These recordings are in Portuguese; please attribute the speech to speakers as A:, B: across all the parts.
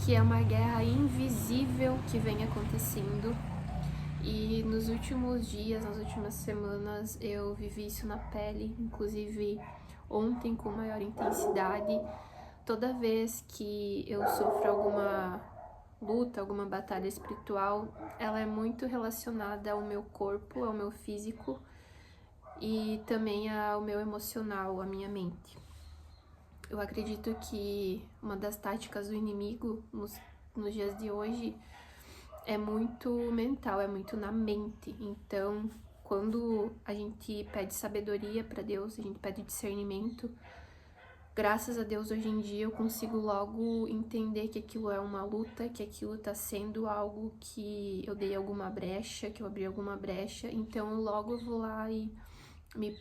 A: que é uma guerra invisível que vem acontecendo. E nos últimos dias, nas últimas semanas, eu vivi isso na pele, inclusive ontem com maior intensidade. Toda vez que eu sofro alguma luta, alguma batalha espiritual, ela é muito relacionada ao meu corpo, ao meu físico e também ao meu emocional, à minha mente. Eu acredito que uma das táticas do inimigo nos dias de hoje é muito mental, é muito na mente. Então, quando a gente pede sabedoria para Deus, a gente pede discernimento, graças a Deus hoje em dia eu consigo logo entender que aquilo é uma luta, que aquilo tá sendo algo que eu dei alguma brecha, que eu abri alguma brecha. Então, logo eu vou lá e me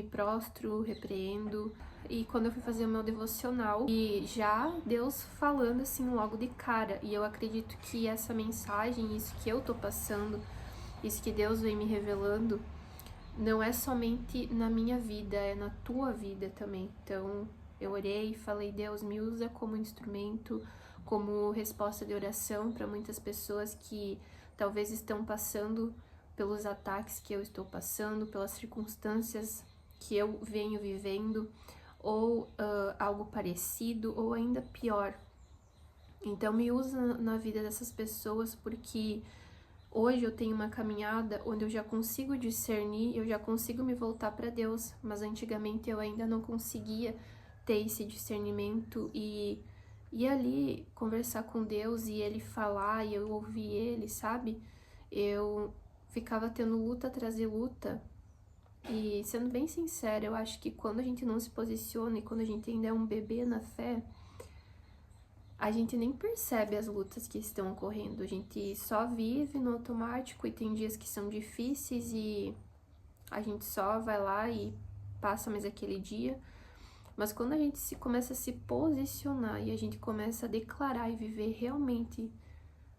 A: prostro, repreendo. E quando eu fui fazer o meu devocional, e já Deus falando assim logo de cara, e eu acredito que essa mensagem, isso que eu tô passando, isso que Deus vem me revelando, não é somente na minha vida, é na tua vida também. Então eu orei e falei: Deus, me usa como instrumento, como resposta de oração para muitas pessoas que talvez estão passando pelos ataques que eu estou passando, pelas circunstâncias que eu venho vivendo, ou algo parecido, ou ainda pior. Então me usa na vida dessas pessoas, porque hoje eu tenho uma caminhada onde eu já consigo discernir, eu já consigo me voltar para Deus, mas antigamente eu ainda não conseguia ter esse discernimento e ali conversar com Deus e Ele falar e eu ouvir Ele, sabe? Eu ficava tendo luta atrás de luta. E sendo bem sincera, eu acho que quando a gente não se posiciona e quando a gente ainda é um bebê na fé, a gente nem percebe as lutas que estão ocorrendo. A gente só vive no automático e tem dias que são difíceis e a gente só vai lá e passa mais aquele dia. Mas quando a gente começa a se posicionar e a gente começa a declarar e viver realmente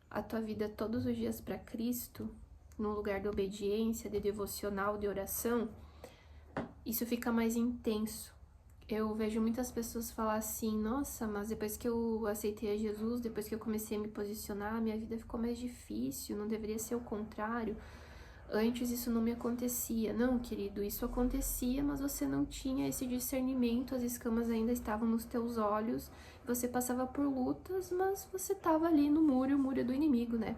A: a tua vida todos os dias para Cristo, num lugar de obediência, de devocional, de oração, isso fica mais intenso. Eu vejo muitas pessoas falar assim: nossa, mas depois que eu aceitei a Jesus, depois que eu comecei a me posicionar, minha vida ficou mais difícil, não deveria ser o contrário. Antes isso não me acontecia. Não, querido, isso acontecia, mas você não tinha esse discernimento, as escamas ainda estavam nos teus olhos, você passava por lutas, mas você estava ali no muro, o muro do inimigo, né?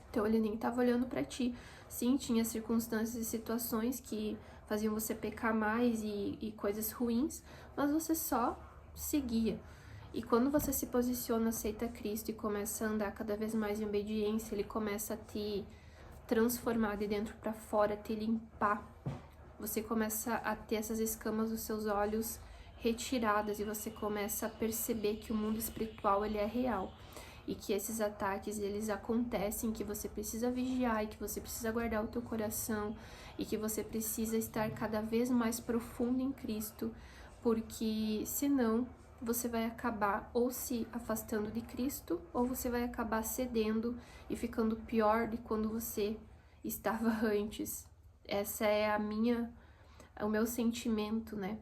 A: Então ele nem estava olhando para ti. Sim, tinha circunstâncias e situações que faziam você pecar mais e coisas ruins, mas você só seguia. E quando você se posiciona, aceita Cristo e começa a andar cada vez mais em obediência, Ele começa a te transformar de dentro para fora, te limpar. Você começa a ter essas escamas dos seus olhos retiradas e você começa a perceber que o mundo espiritual ele é real e que esses ataques eles acontecem, que você precisa vigiar e que você precisa guardar o teu coração e que você precisa estar cada vez mais profundo em Cristo, porque senão você vai acabar ou se afastando de Cristo ou você vai acabar cedendo e ficando pior de quando você estava antes. Essa é o meu sentimento, né?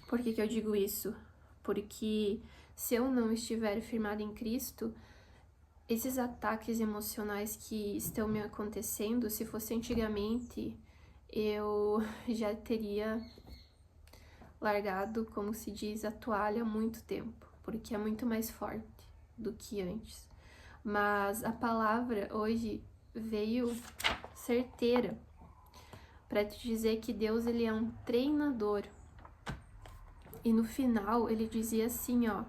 A: Por que eu digo isso? Porque se eu não estiver firmada em Cristo, esses ataques emocionais que estão me acontecendo, se fosse antigamente, eu já teria largado, como se diz, a toalha há muito tempo, porque é muito mais forte do que antes. Mas a palavra hoje veio certeira para te dizer que Deus ele é um treinador. E no final ele dizia assim, ó: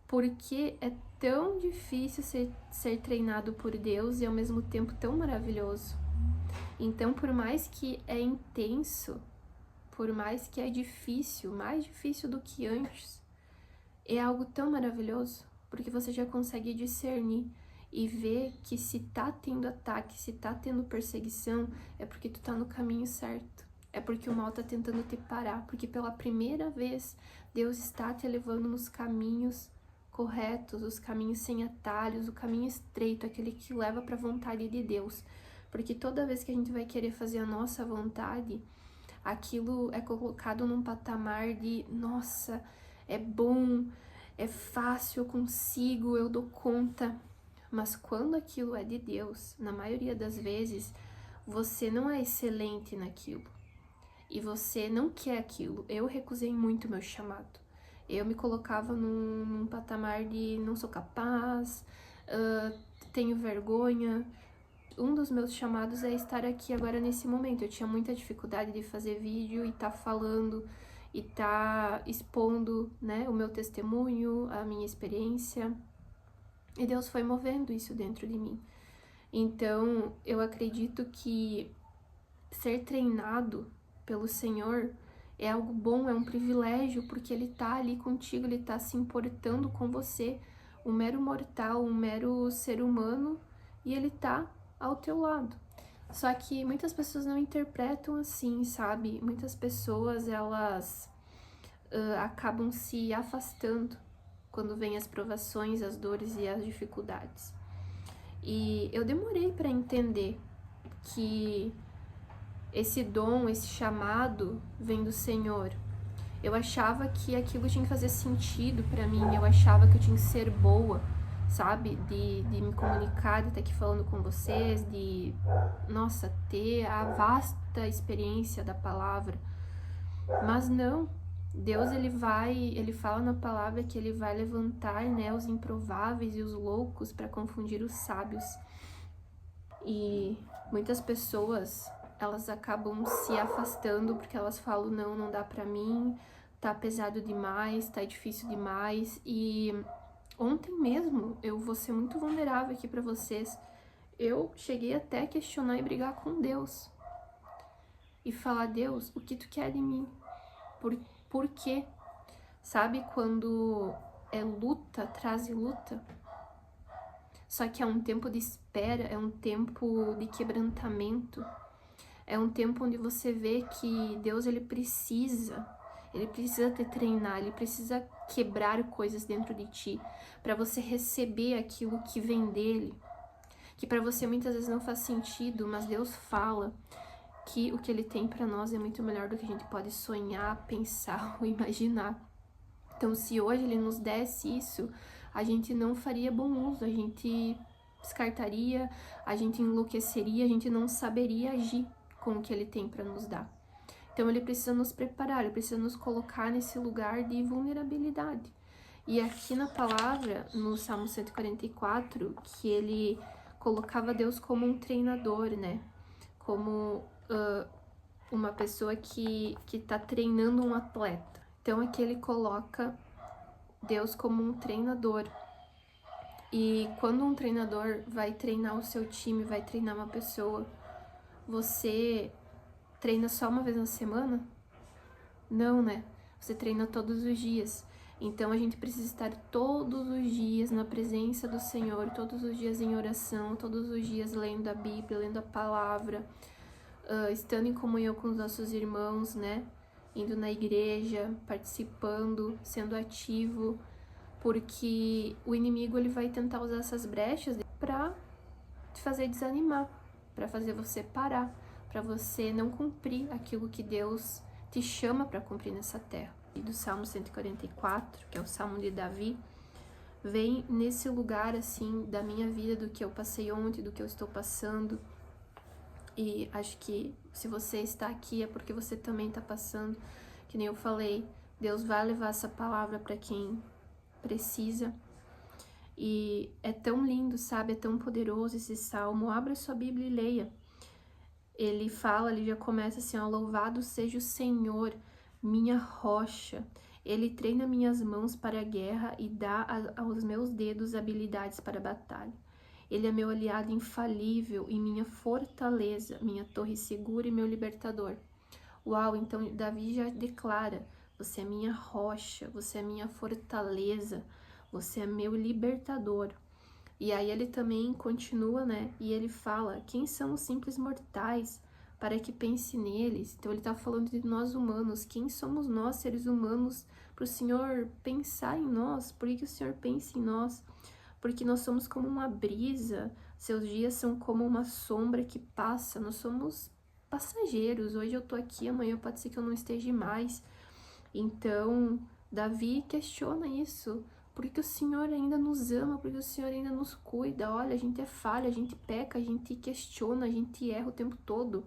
A: porque é tão difícil ser treinado por Deus e ao mesmo tempo tão maravilhoso. Então, por mais que é intenso, por mais que é difícil, mais difícil do que antes, é algo tão maravilhoso, porque você já consegue discernir e ver que se tá tendo ataque, se tá tendo perseguição, é porque tu tá no caminho certo. É porque o mal tá tentando te parar, porque pela primeira vez Deus está te levando nos caminhos corretos, os caminhos sem atalhos, o caminho estreito, aquele que leva para a vontade de Deus. Porque toda vez que a gente vai querer fazer a nossa vontade, aquilo é colocado num patamar de, nossa, é bom, é fácil, eu consigo, eu dou conta. Mas quando aquilo é de Deus, na maioria das vezes, você não é excelente naquilo. E você não quer aquilo. Eu recusei muito o meu chamado. Eu me colocava num patamar de não sou capaz, tenho vergonha. Um dos meus chamados é estar aqui agora nesse momento. Eu tinha muita dificuldade de fazer vídeo e tá falando e tá expondo, né, o meu testemunho, a minha experiência. E Deus foi movendo isso dentro de mim. Então, eu acredito que ser treinado pelo Senhor é algo bom, é um privilégio, porque Ele tá ali contigo, Ele tá se importando com você, um mero mortal, um mero ser humano, e Ele tá ao teu lado. Só que muitas pessoas não interpretam assim, sabe? Muitas pessoas, elas acabam se afastando quando vêm as provações, as dores e as dificuldades. E eu demorei para entender que esse dom, esse chamado vem do Senhor. Eu achava que aquilo tinha que fazer sentido para mim, eu achava que eu tinha que ser boa, sabe? De me comunicar, de estar aqui falando com vocês, de, nossa, ter a vasta experiência da palavra. Mas não, Deus, ele fala na palavra que ele vai levantar, né, os improváveis e os loucos para confundir os sábios. E muitas pessoas, elas acabam se afastando porque elas falam, não dá pra mim, tá pesado demais, tá difícil demais. E ontem mesmo, eu vou ser muito vulnerável aqui pra vocês, eu cheguei até a questionar e brigar com Deus. E falar, Deus, o que tu quer de mim? Por quê? Sabe quando é luta, traz luta? Só que é um tempo de espera, é um tempo de quebrantamento, é um tempo onde você vê que Deus, ele precisa te treinar, ele precisa quebrar coisas dentro de ti, para você receber aquilo que vem dele, que para você muitas vezes não faz sentido, mas Deus fala que o que ele tem para nós é muito melhor do que a gente pode sonhar, pensar ou imaginar. Então, se hoje ele nos desse isso, a gente não faria bom uso, a gente descartaria, a gente enlouqueceria, a gente não saberia agir com o que ele tem para nos dar. Então, ele precisa nos preparar, ele precisa nos colocar nesse lugar de vulnerabilidade. E aqui na palavra, no Salmo 144, que ele colocava Deus como um treinador, né? Como uma pessoa que tá treinando um atleta. Então aqui ele coloca Deus como um treinador. E quando um treinador vai treinar o seu time, vai treinar uma pessoa, você treina só uma vez na semana? Não, né? Você treina todos os dias. Então a gente precisa estar todos os dias na presença do Senhor, todos os dias em oração, todos os dias lendo a Bíblia, lendo a palavra, estando em comunhão com os nossos irmãos, né? Indo na igreja, participando, sendo ativo, porque o inimigo ele vai tentar usar essas brechas para te fazer desanimar, para fazer você parar, para você não cumprir aquilo que Deus te chama para cumprir nessa terra. E do Salmo 144, que é o Salmo de Davi, vem nesse lugar assim da minha vida, do que eu passei ontem, do que eu estou passando. E acho que se você está aqui é porque você também está passando, que nem eu falei, Deus vai levar essa palavra para quem precisa. E é tão lindo, sabe? É tão poderoso esse salmo. Abra sua Bíblia e leia. Ele fala, ele já começa assim, ó, louvado seja o Senhor, minha rocha. Ele treina minhas mãos para a guerra e dá aos meus dedos habilidades para a batalha. Ele é meu aliado infalível e minha fortaleza, minha torre segura e meu libertador. Uau, então Davi já declara, você é minha rocha, você é minha fortaleza, você é meu libertador. E aí ele também continua, né? E ele fala, quem são os simples mortais para que pense neles? Então ele tá falando de nós humanos, quem somos nós, seres humanos, para o Senhor pensar em nós? Por que o Senhor pensa em nós? Porque nós somos como uma brisa, seus dias são como uma sombra que passa, nós somos passageiros, hoje eu tô aqui, amanhã pode ser que eu não esteja mais. Então, Davi questiona isso, porque o Senhor ainda nos ama, porque o Senhor ainda nos cuida. Olha, a gente é falha, a gente peca, a gente questiona, a gente erra o tempo todo.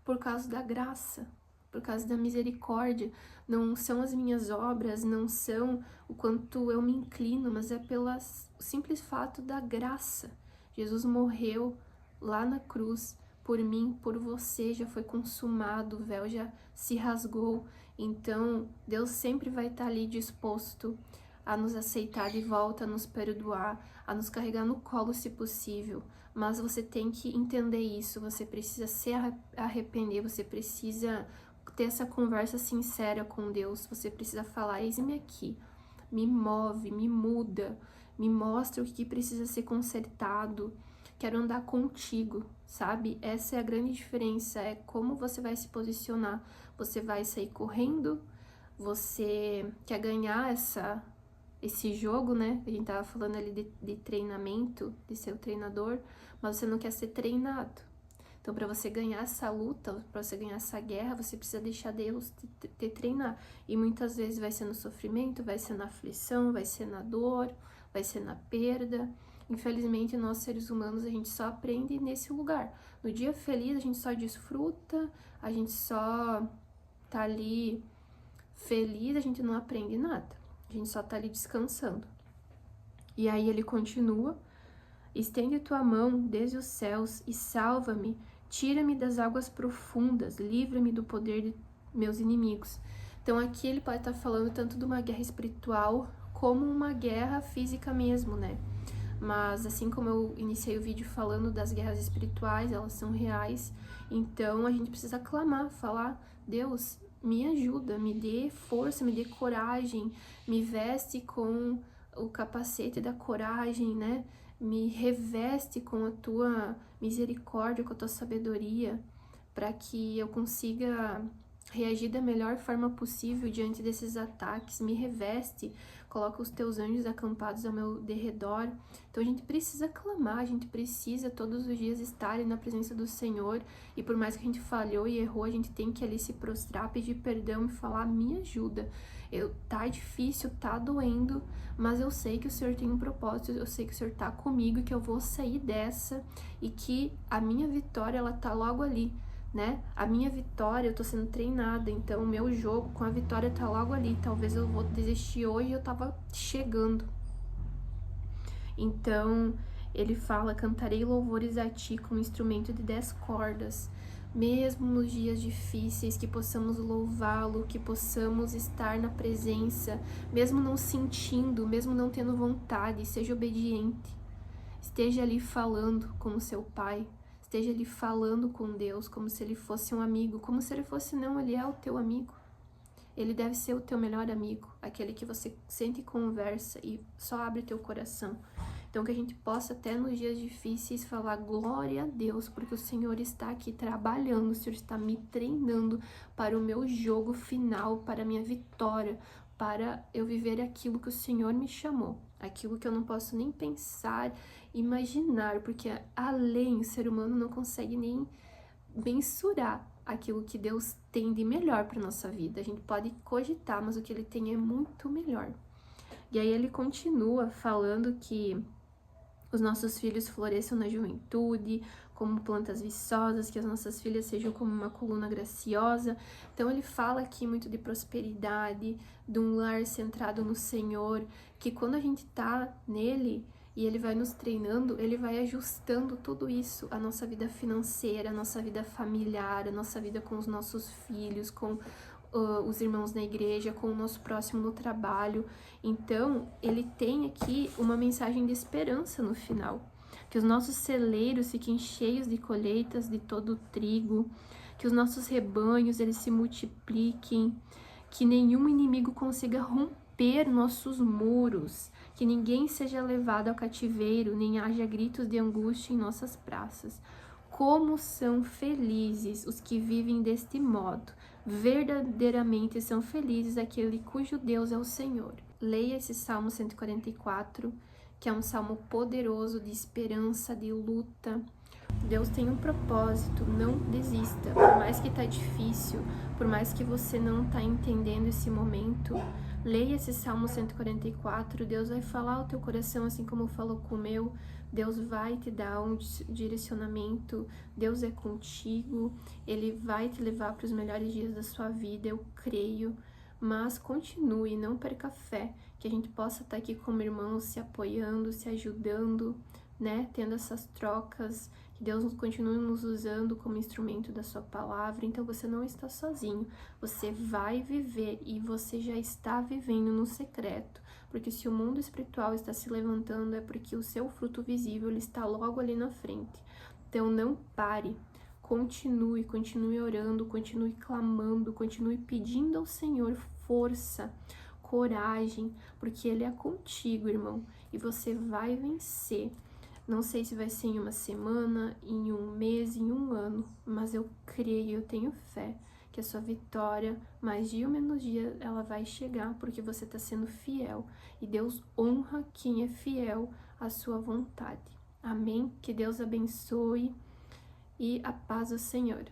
A: Por causa da graça, por causa da misericórdia. Não são as minhas obras, não são o quanto eu me inclino, mas é pelo simples fato da graça. Jesus morreu lá na cruz por mim, por você, já foi consumado, o véu já se rasgou. Então, Deus sempre vai estar ali disposto a nos aceitar de volta, a nos perdoar, a nos carregar no colo se possível. Mas você tem que entender isso, você precisa se arrepender, você precisa ter essa conversa sincera com Deus, você precisa falar: eis-me aqui, me move, me muda, me mostra o que precisa ser consertado, quero andar contigo, sabe? Essa é a grande diferença, é como você vai se posicionar. Você vai sair correndo, você quer ganhar esse jogo, né? A gente tava falando ali de treinamento, de ser o treinador, mas você não quer ser treinado. Então, para você ganhar essa luta, para você ganhar essa guerra, você precisa deixar Deus te treinar. E muitas vezes vai ser no sofrimento, vai ser na aflição, vai ser na dor, vai ser na perda. Infelizmente, nós seres humanos, a gente só aprende nesse lugar. No dia feliz, a gente só desfruta, a gente só tá ali feliz, a gente não aprende nada. A gente só tá ali descansando. E aí ele continua: estende tua mão desde os céus e salva-me, tira-me das águas profundas, livra-me do poder de meus inimigos. Então aqui ele pode estar falando tanto de uma guerra espiritual como uma guerra física mesmo, né? Mas assim como eu iniciei o vídeo falando das guerras espirituais, elas são reais, então a gente precisa clamar, falar: Deus, me ajuda, me dê força, me dê coragem, me veste com o capacete da coragem, né? Me reveste com a tua misericórdia, com a tua sabedoria, para que eu consiga reagir da melhor forma possível diante desses ataques. Me reveste, coloca os teus anjos acampados ao meu derredor. Então a gente precisa clamar, a gente precisa todos os dias estar na presença do Senhor, e por mais que a gente falhou e errou, a gente tem que ali se prostrar, pedir perdão e falar: me ajuda. Tá difícil, tá doendo, mas eu sei que o Senhor tem um propósito, eu sei que o Senhor tá comigo, que eu vou sair dessa e que a minha vitória, ela tá logo ali, né? A minha vitória, eu tô sendo treinada, então o meu jogo com a vitória tá logo ali. Talvez eu vou desistir hoje, eu tava chegando. Então, ele fala: cantarei louvores a ti com um instrumento de 10 cordas. Mesmo nos dias difíceis, que possamos louvá-lo, que possamos estar na presença, mesmo não sentindo, mesmo não tendo vontade. Seja obediente, esteja ali falando como seu pai, esteja ali falando com Deus como se ele fosse um amigo, como se ele fosse, não, ele é o teu amigo. Ele deve ser o teu melhor amigo, aquele que você sente e conversa e só abre teu coração. Então que a gente possa até nos dias difíceis falar: glória a Deus, porque o Senhor está aqui trabalhando, o Senhor está me treinando para o meu jogo final, para a minha vitória, para eu viver aquilo que o Senhor me chamou, aquilo que eu não posso nem pensar, imaginar, porque além, o ser humano não consegue nem mensurar aquilo que Deus tem de melhor para nossa vida. A gente pode cogitar, mas o que ele tem é muito melhor. E aí ele continua falando que os nossos filhos floresçam na juventude, como plantas viçosas, que as nossas filhas sejam como uma coluna graciosa. Então ele fala aqui muito de prosperidade, de um lar centrado no Senhor, que quando a gente tá nele e ele vai nos treinando, ele vai ajustando tudo isso, a nossa vida financeira, a nossa vida familiar, a nossa vida com os nossos filhos, com os irmãos na igreja, com o nosso próximo no trabalho. Então, ele tem aqui uma mensagem de esperança no final. Que os nossos celeiros fiquem cheios de colheitas de todo o trigo, que os nossos rebanhos eles se multipliquem, que nenhum inimigo consiga romper nossos muros, que ninguém seja levado ao cativeiro, nem haja gritos de angústia em nossas praças. Como são felizes os que vivem deste modo. Verdadeiramente são felizes aquele cujo Deus é o Senhor. Leia esse Salmo 144, que é um salmo poderoso de esperança, de luta. Deus tem um propósito, não desista. Por mais que tá difícil, por mais que você não tá entendendo esse momento, Leia esse Salmo 144, Deus vai falar ao teu coração assim como falou com o meu. Deus vai te dar um direcionamento, Deus é contigo, Ele vai te levar para os melhores dias da sua vida, eu creio. Mas continue, não perca a fé, que a gente possa estar aqui como irmãos, se apoiando, se ajudando, né? Tendo essas trocas, que Deus continue nos usando como instrumento da sua palavra. Então você não está sozinho, você vai viver e você já está vivendo no secreto. Porque se o mundo espiritual está se levantando, é porque o seu fruto visível ele está logo ali na frente. Então não pare, continue orando, continue clamando, continue pedindo ao Senhor força, coragem, porque Ele é contigo, irmão, e você vai vencer. Não sei se vai ser em uma semana, em um mês, em um ano, mas eu creio, eu tenho fé que a sua vitória, mais dia ou menos dia, ela vai chegar, porque você está sendo fiel. E Deus honra quem é fiel à sua vontade. Amém? Que Deus abençoe e a paz do Senhor.